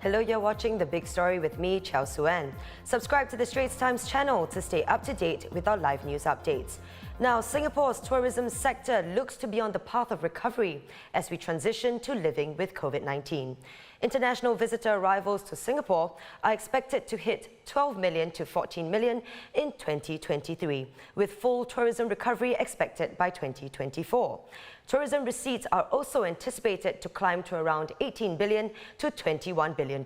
Hello, you're watching The Big Story with me, Chao Suen. Subscribe to the Straits Times channel to stay up to date with our live news updates. Now, Singapore's tourism sector looks to be on the path of recovery as we transition to living with COVID-19. International visitor arrivals to Singapore are expected to hit 12 million to 14 million in 2023, with full tourism recovery expected by 2024. Tourism receipts are also anticipated to climb to around $18 billion to $21 billion.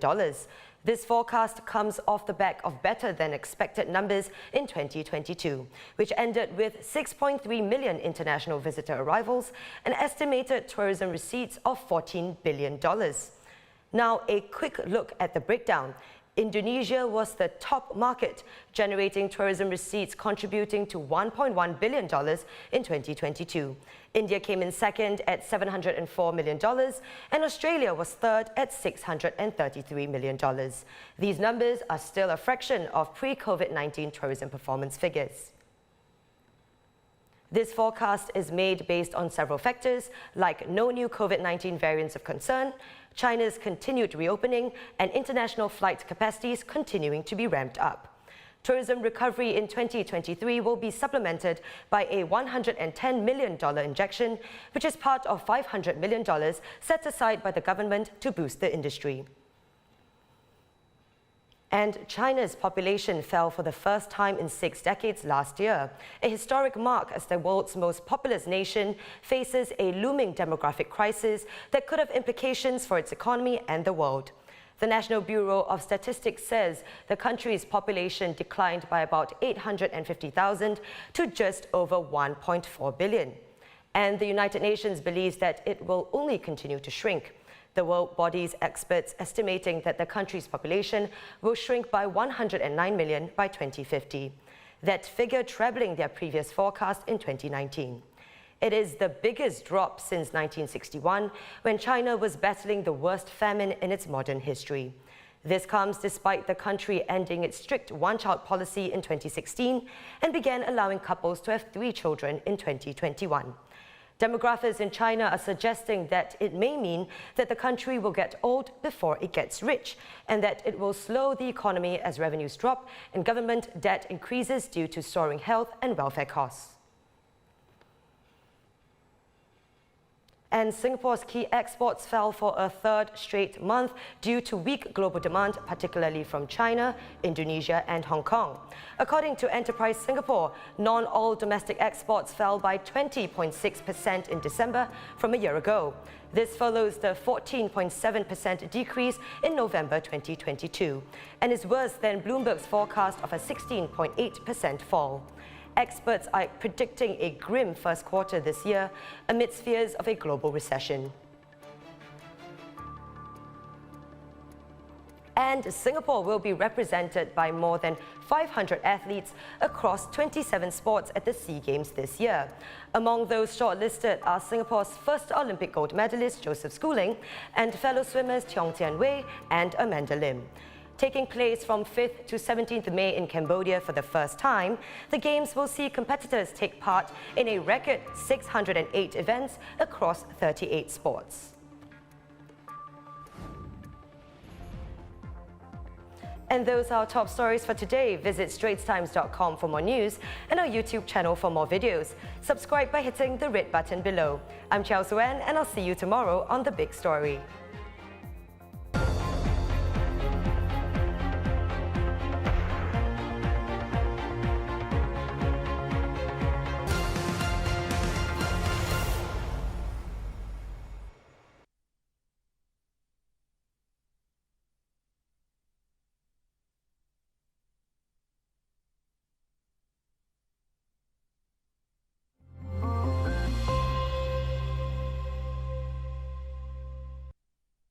This forecast comes off the back of better than expected numbers in 2022, which ended with 6.3 million international visitor arrivals and estimated tourism receipts of $14 billion. Now, a quick look at the breakdown. Indonesia was the top market, generating tourism receipts contributing to $1.1 billion in 2022. India came in second at $704 million, and Australia was third at $633 million. These numbers are still a fraction of pre-COVID-19 tourism performance figures. This forecast is made based on several factors, like no new COVID-19 variants of concern, China's continued reopening, and international flight capacities continuing to be ramped up. Tourism recovery in 2023 will be supplemented by a $110 million injection, which is part of $500 million set aside by the government to boost the industry. And China's population fell for the first time in 6 decades last year, a historic mark as the world's most populous nation faces a looming demographic crisis that could have implications for its economy and the world. The National Bureau of Statistics says the country's population declined by about 850,000 to just over 1.4 billion. And the United Nations believes that it will only continue to shrink. The world body's experts estimating that the country's population will shrink by 109 million by 2050. That figure trebling their previous forecast in 2019. It is the biggest drop since 1961, when China was battling the worst famine in its modern history. This comes despite the country ending its strict one-child policy in 2016 and began allowing couples to have 3 children in 2021. Demographers in China are suggesting that it may mean that the country will get old before it gets rich, and that it will slow the economy as revenues drop and government debt increases due to soaring health and welfare costs. And Singapore's key exports fell for a 3rd straight month due to weak global demand, particularly from China, Indonesia and Hong Kong. According to Enterprise Singapore, non-oil domestic exports fell by 20.6% in December from a year ago. This follows the 14.7% decrease in November 2022 and is worse than Bloomberg's forecast of a 16.8% fall. Experts are predicting a grim first quarter this year amidst fears of a global recession. And Singapore will be represented by more than 500 athletes across 27 sports at the SEA Games this year. Among those shortlisted are Singapore's first Olympic gold medalist Joseph Schooling and fellow swimmers Tiong Tian Wei and Amanda Lim. Taking place from 5th to 17th May in Cambodia for the first time, the Games will see competitors take part in a record 608 events across 38 sports. And those are our top stories for today. Visit straitstimes.com for more news and our YouTube channel for more videos. Subscribe by hitting the red button below. I'm Chao Suen, and I'll see you tomorrow on The Big Story.